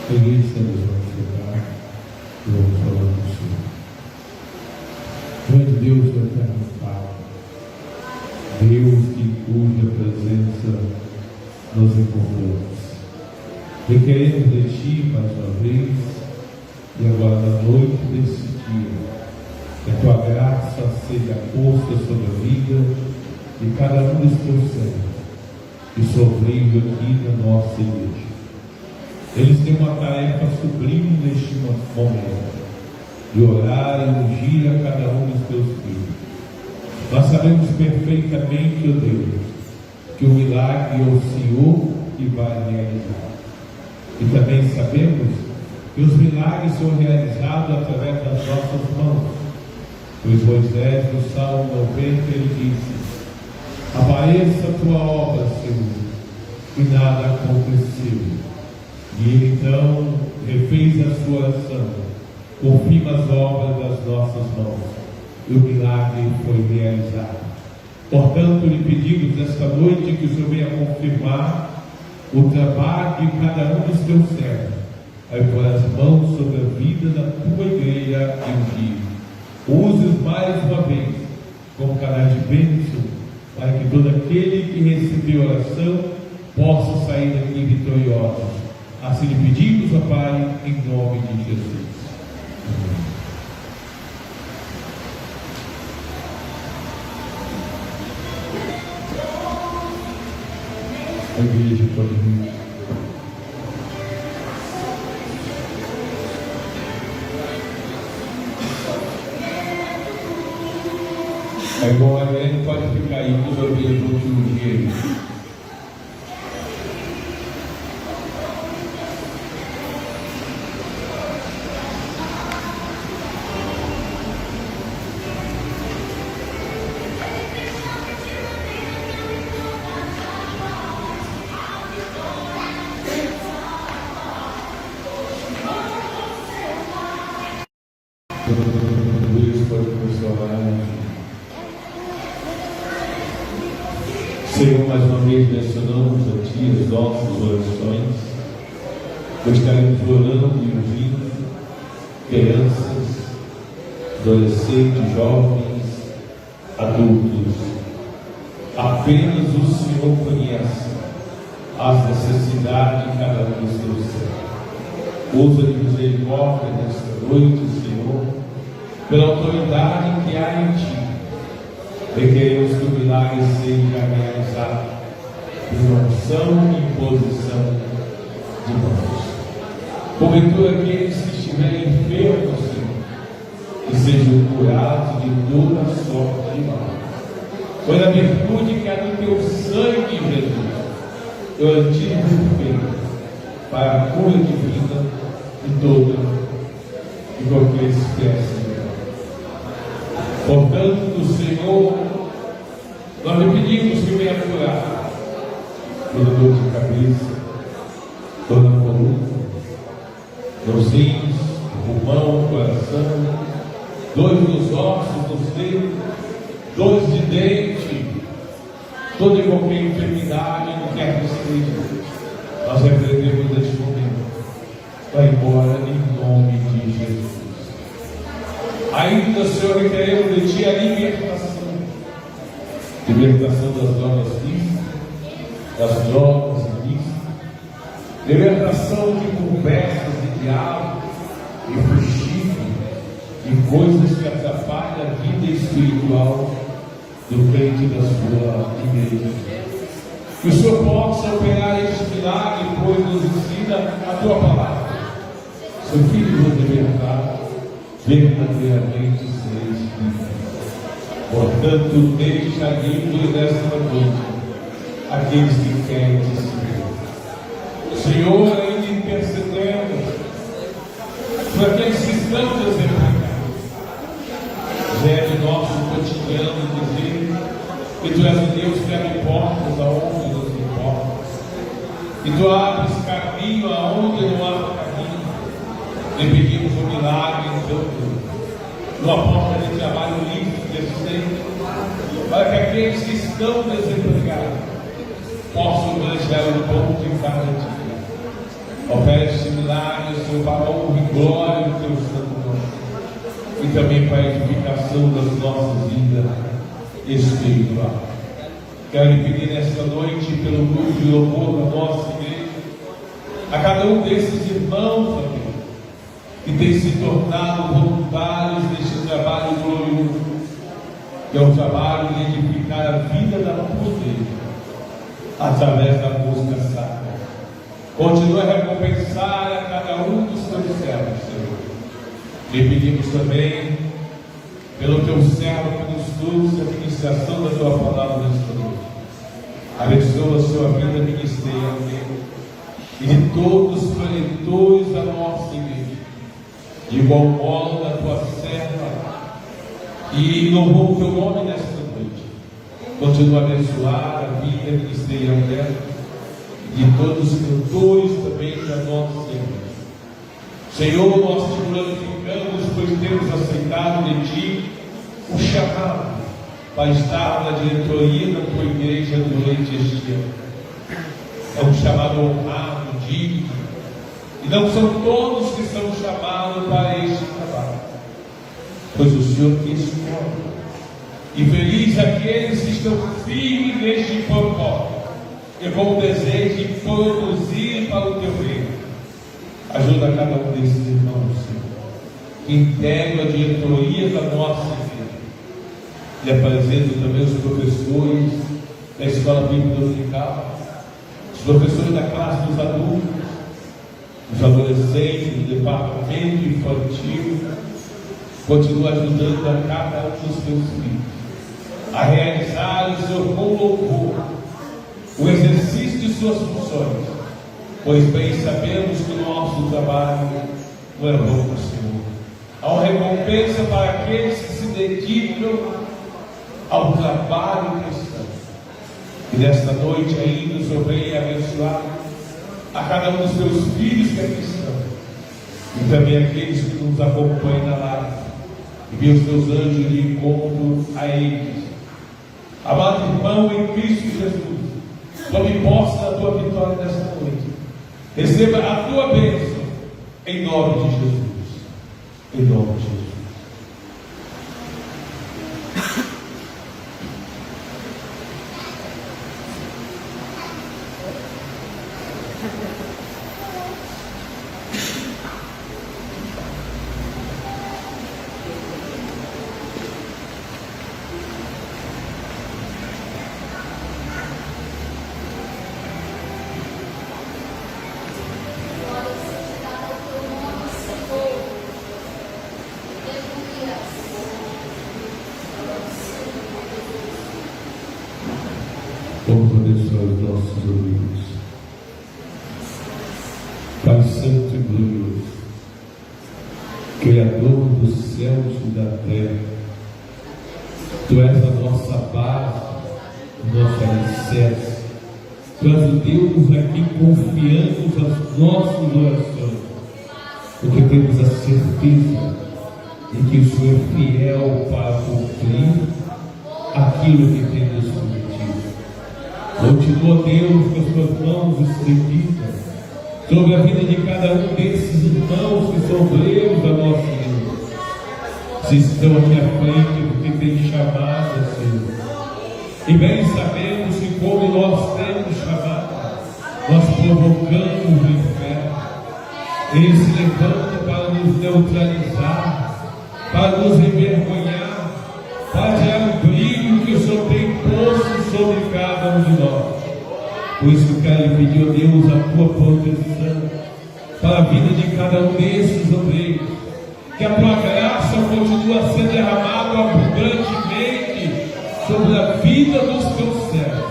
Peguei estamos vamos chegar e vamos falar com o Senhor. Mãe de Deus, o eterno Pai, Deus em cuja presença nos encontramos. Requeremos de Ti mais uma vez, e agora na noite desse dia, que a Tua graça seja posta sobre a vida de cada um dos Teus servos que sofrendo aqui na nossa igreja. Eles têm uma tarefa sublime neste momento, de orar e ungir a cada um dos Teus filhos. Nós sabemos perfeitamente, ó Deus, que o milagre é o Senhor que vai realizar. E também sabemos que os milagres são realizados através das nossas mãos. Pois Moisés, no Salmo 90, ele disse: apareça a tua obra, Senhor, e nada aconteceu. E ele então refez a sua oração, confirma as obras das nossas mãos, e o milagre foi realizado. Portanto, lhe pedimos nesta noite que o Senhor venha confirmar o trabalho de cada um dos teus servos, aí pôr as mãos sobre a vida da tua igreja e ungir. Use-os mais uma vez como canal de bênção, para que todo aquele que recebeu oração possa sair daqui vitorioso. Assim lhe pedimos, ó Pai, em nome de Jesus. Amém. A igreja pode vir. É bom, a igreja pode ficar aí, que os ouvidos vão te ungir. Deus pode funcionar. Senhor, mais uma vez mencionamos a Ti as nossas orações. Estaremos orando e ouvindo crianças, adolescentes, jovens, adultos. Apenas o Senhor conhece as necessidades de cada um dos teus servos. Usa de misericórdia nesta noite, Senhor, pela autoridade que há em Ti. Requeremos que o milagre seja realizado por unção e imposição de mãos. Porventura, aqueles que estiverem enfermos, Senhor, que sejam curados de toda sorte de mal. Foi na virtude que há no Teu sangue, Jesus, eu antigo feito para a cura divina de toda e qualquer espécie. Portanto, do Senhor, nós lhe pedimos que venha curar toda dor de cabeça, toda coluna, nos rins, pulmão, coração, dores dos ossos, dos dedos, dores de dente, toda e qualquer enfermidade, não quer que seja. Nós repreendemos neste momento. Vai embora em nome de Jesus. Ainda, Senhor, queremos de Ti a libertação. Libertação das drogas físicas, das drogas ilícitas, libertação de conversas, de diálogo, de fuxico, de coisas que atrapalham a vida espiritual do crente da sua igreja. Que o Senhor possa operar este milagre, pois nos ensina a Tua palavra. Seu Filho nos libertar, verdadeiramente sereis livres. Portanto, deixa livre nesta noite aqueles que querem te seguir. Senhor, ainda intercedemos por aqueles que estão desempregados. É de nosso cotidiano dizer que Tu és o Deus que abre portas aonde não tem portas, e Tu abres caminho aonde não há caminho. Lhe pedimos um milagre, então, uma porta de trabalho livre, decente, para que aqueles que estão desempregados possam ganhar o pão de cada dia. Opere milagres, Senhor, para a honra e glória do Teu santo nome. E também para a edificação das nossas vidas espirituais. Quero lhe pedir nesta noite, pelo grupo de louvor da nossa igreja, a cada um desses irmãos, amém, que tem se tornado voluntários deste trabalho glorioso, que é o trabalho de edificar a vida da tua igreja, através da música sacra. Continua a recompensar a cada um dos teus servos, Senhor. Lhe pedimos também, pelo teu servo que nos trouxe a ministração da tua palavra nesta noite. Abençoa a sua vida ministerial e de todos os preletores da nossa igreja. De igual modo da tua serva, e louvou o teu nome nesta noite. Continua a abençoar a vida ministerial dela, de todos os cantores também da nossa igreja. Senhor, nós te glorificamos, pois temos aceitado de ti o chamado para estar na diretoria da tua igreja durante este ano. É um chamado honrado, digno, e não são todos que são chamados para este trabalho, pois o Senhor te escolhe. E feliz aqueles que estão firmes neste propósito e com o desejo de produzir para o teu reino. Ajuda cada um desses irmãos, Senhor, que integra a diretoria da nossa igreja. E apresento também os professores da escola bíblica dominical, os professores da classe dos adultos, os adolescentes, do departamento infantil. Continua ajudando a cada um dos teus filhos a realizar o seu bom louvor, o exercício de suas funções, pois bem sabemos que o nosso trabalho não é louco, Senhor. Há uma recompensa para aqueles que se dedicam ao trabalho cristão. E nesta noite ainda o Senhor venha abençoar a cada um dos teus filhos que é cristão, e também aqueles que nos acompanham na live. Envia os teus anjos de encontro a eles. Amado irmão em Cristo Jesus, tome posse da tua vitória nesta noite. Receba a tua bênção em nome de Jesus. Em nome de Jesus. Vamos abençoar os nossos ouvidos. Pai Santo e glorioso, Criador dos céus e da terra, Tu és a nossa base, o nosso alicerce. Tu és o Deus a quem confiamos as nossas orações, porque temos a certeza de que o Senhor é fiel para cumprir aquilo que tem nos prometido. Continua, Deus, com as tuas mãos estendidas sobre a vida de cada um desses irmãos que são obreiros da nossa igreja. Se estão aqui à frente porque tem chamado, Senhor, e bem sabemos que como nós temos chamado, nós provocamos o inferno. Ele se levanta para nos neutralizar, para nos envergonhar, para tirar o brilho que o Senhor tem posto sobre cada um de nós. Por isso eu quero lhe pedir, ó Deus, a tua proteção para a vida de cada um desses obreiros, que a tua graça continue a ser derramada abundantemente sobre a vida dos teus servos.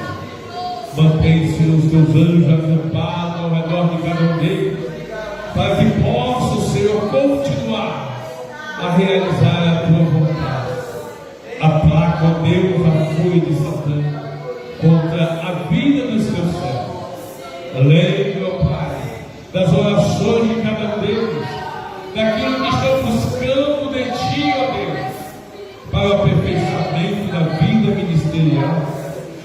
Mantém, Senhor, os teus anjos acampados ao redor de cada um deles, para que possa o Senhor continuar a realizar a tua vontade. Aplaca, ó Deus, a fúria de Satã contra a vida dos teus servos. Lembre, ó Pai, das orações de cada um deles, daquilo que estão buscando de Ti, ó Deus, para o aperfeiçoamento da vida ministerial,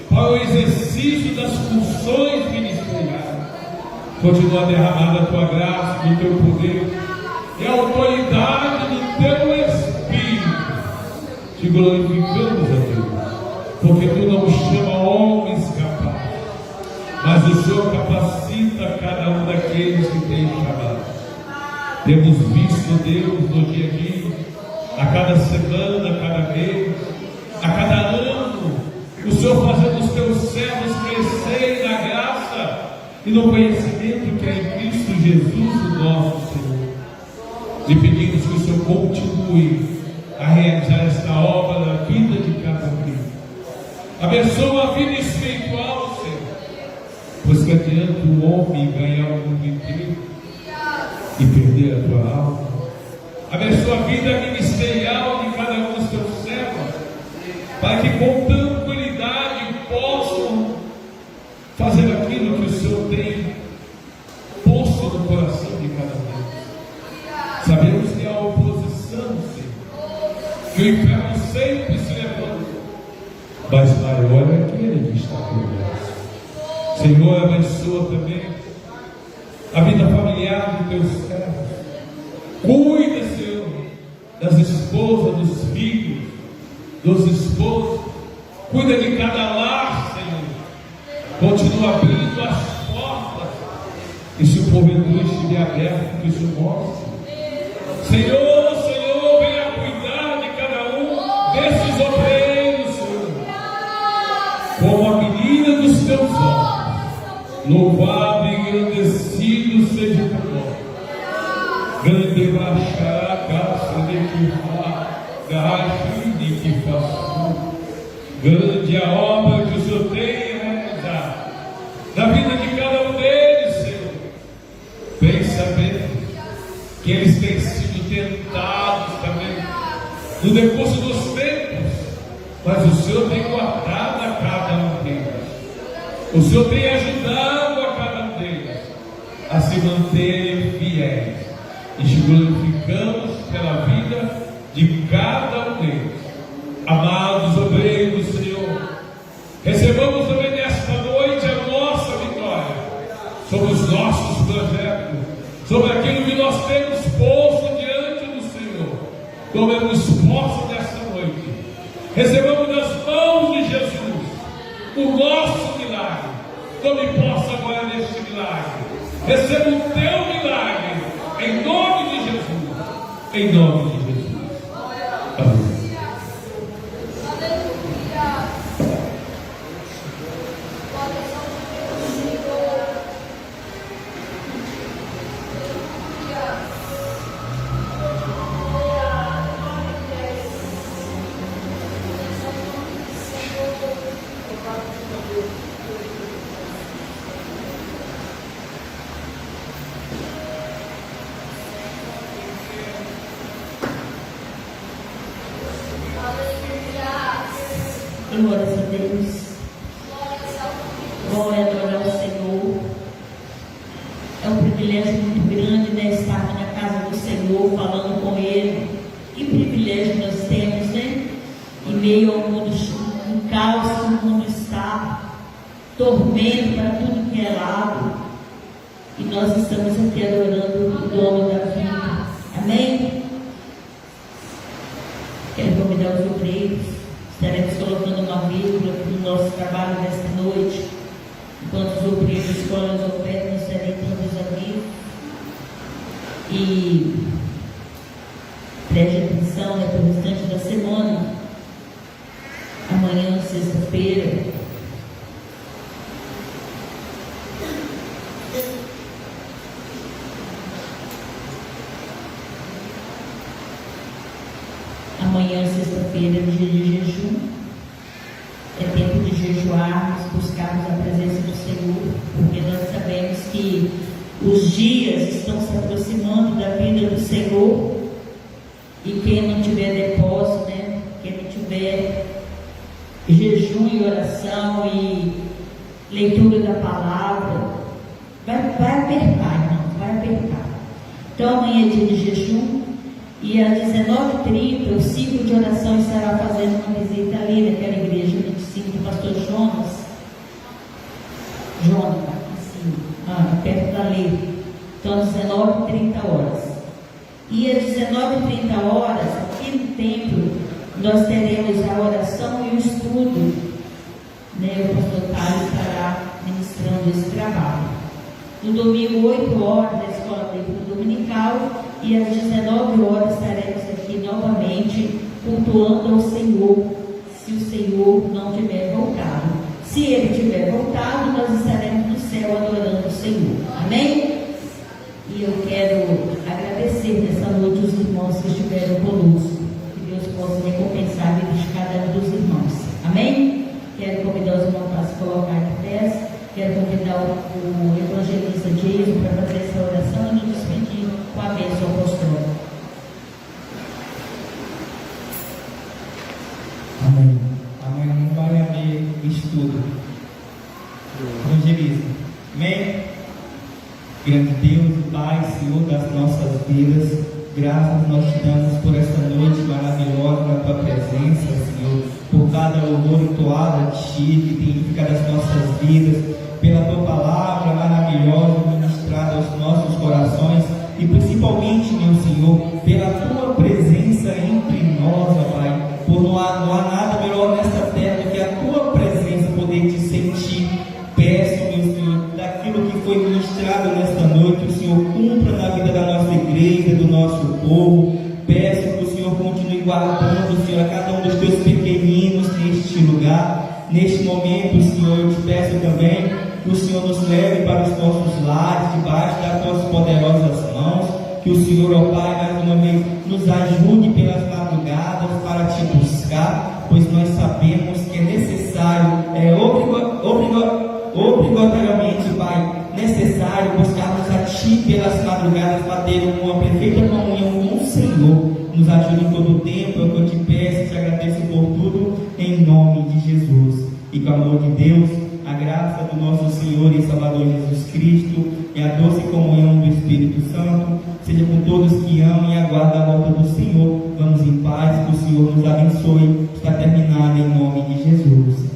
para o exercício das funções ministeriais. Continua derramando a tua graça, o teu poder e a autoridade do teu Espírito. Te glorificamos, a Deus, porque tu não chama homens capazes, mas o Senhor capacita cada um daqueles que tem chamado. Temos visto, Deus, no dia a dia, a cada semana, a cada mês, a cada ano, o Senhor fazendo os teus servos crescerem na graça e no conhecimento que é em Cristo Jesus, o nosso Senhor. E pedimos que o Senhor continue a realizar esta obra na vida de cada um. Abençoa a vida espiritual, Senhor, pois que adianta o homem ganhar o mundo inteiro e perder a tua alma. Abençoa a vida ministerial de cada um dos teus servos, para que com tranquilidade possam fazer aquilo que o Senhor tem posto no coração de cada um. Sabemos que há oposição, Senhor, que o inferno sempre se levanta, mas maior é aquele que está por nós. Senhor, abençoa também a vida familiar de teus servos. Cuida, Senhor, das esposas, dos filhos, dos esposos. Cuida de cada lar, Senhor. Continua abrindo as portas. E se o porventura estiver aberto, que o Senhor mostre. Senhor, Senhor, venha cuidar de cada um desses obreiros, Senhor, como a menina dos teus olhos. Louvado e engrandecido seja o teu nome. Grande baixará a casa de que gajo de que faço. Grande a obra que o Senhor tem realizado na vida de cada um deles, Senhor. Bem sabendo que eles têm sido tentados também no decurso dos tempos, mas o Senhor tem guardado a cada um deles. O Senhor tem ajudado a cada um deles a se manterem fiéis. E te glorificamos pela vida de cada um deles. Amados obreiros, Senhor, recebamos também nesta noite a nossa vitória sobre os nossos projetos, sobre aquilo que nós temos posto diante do Senhor. Tomemos posse desta noite. Recebamos nas mãos de Jesus o nosso milagre. Tome posse agora deste milagre. Receba o teu milagre em nome de Jesus. Em nome de Jesus. Amém. Glórias a Deus. Glória a adorar o Senhor. É um privilégio muito grande, né, estar na casa do Senhor, falando com Ele. Que privilégio nós temos, né? Em meio ao mundo, um caos que o mundo está, tormento para tudo que é lado. E nós estamos aqui adorando o dono da vida. Amém? Quero convidar os obreiros. Estaremos colocando uma vírgula no nosso trabalho nesta noite. Enquanto os obreiros escolhem as ofertas, nós estaremos todos aqui. E preste atenção, né, para o restante da semana. Amanhã, sexta-feira, amanhã, sexta-feira, é dia de jejum. É tempo de jejuarmos, buscarmos a presença do Senhor, porque nós sabemos que os dias estão se aproximando da vida do Senhor. E quem não tiver depósito, né? Quem não tiver jejum e oração e leitura da palavra, vai apertar, irmão, vai apertar. Então amanhã é dia de jejum. E às 19h30 o ciclo de oração estará fazendo uma visita ali naquela igreja 25 do pastor Jonas, assim, perto da lei. Então, 19h30. E às 19h30, aqui no templo, nós teremos a oração e o estudo. O pastor Thales estará ministrando esse trabalho. No domingo, 8h, na Escola Bíblica Dominical, e às 19h estaremos aqui novamente cultuando ao Senhor, se o Senhor não tiver voltado. Se Ele tiver voltado, nós estaremos no céu adorando o Senhor. Amém? E eu quero agradecer nessa noite os irmãos que estiveram conosco. Que Deus possa recompensar a vida de cada um dos irmãos. Amém? Quero convidar os irmãos para se colocar de pés. Quero convidar o evangelista Diego para fazer essa oração e nos despedir com a bênção apostólica. Amém. Amanhã vai haver estudo. Evangelismo. Amém? Grande Deus, Pai, Senhor das nossas vidas, graças nós te damos por esta noite maravilhosa na tua presença, Senhor, por cada louvor entoado a ti, que tem edificado as nossas vidas, pela tua palavra maravilhosa ministrada aos nossos corações e principalmente, meu Senhor, pela tua presença entre nós, ó Pai, por não há nada melhor nesta terra do que a tua presença, poder te sentir. Peço, meu Senhor, daquilo que foi ministrado nesta noite, o Senhor cumpra na vida da nossa igreja, do nosso povo. Peço que o Senhor continue guardando, Senhor, a cada um dos teus pequeninos neste lugar. Neste momento, Senhor, eu te peço também que o Senhor nos leve para os nossos lares, debaixo das tuas poderosas mãos. Que o Senhor, ó Pai, mais uma vez, nos ajude pelas madrugadas para te buscar, pois nós sabemos que é necessário, obrigatoriamente, Pai, necessário buscarmos a Ti pelas madrugadas para ter uma perfeita comunhão com o Senhor. Nos ajude em todo o tempo, é o que eu te peço e te agradeço por tudo, em nome de Jesus. E com o amor de Deus, a graça do nosso Senhor e Salvador Jesus Cristo e a doce comunhão do Espírito Santo seja com todos que amam e aguardam a volta do Senhor. Vamos em paz, que o Senhor nos abençoe. Está terminado em nome de Jesus.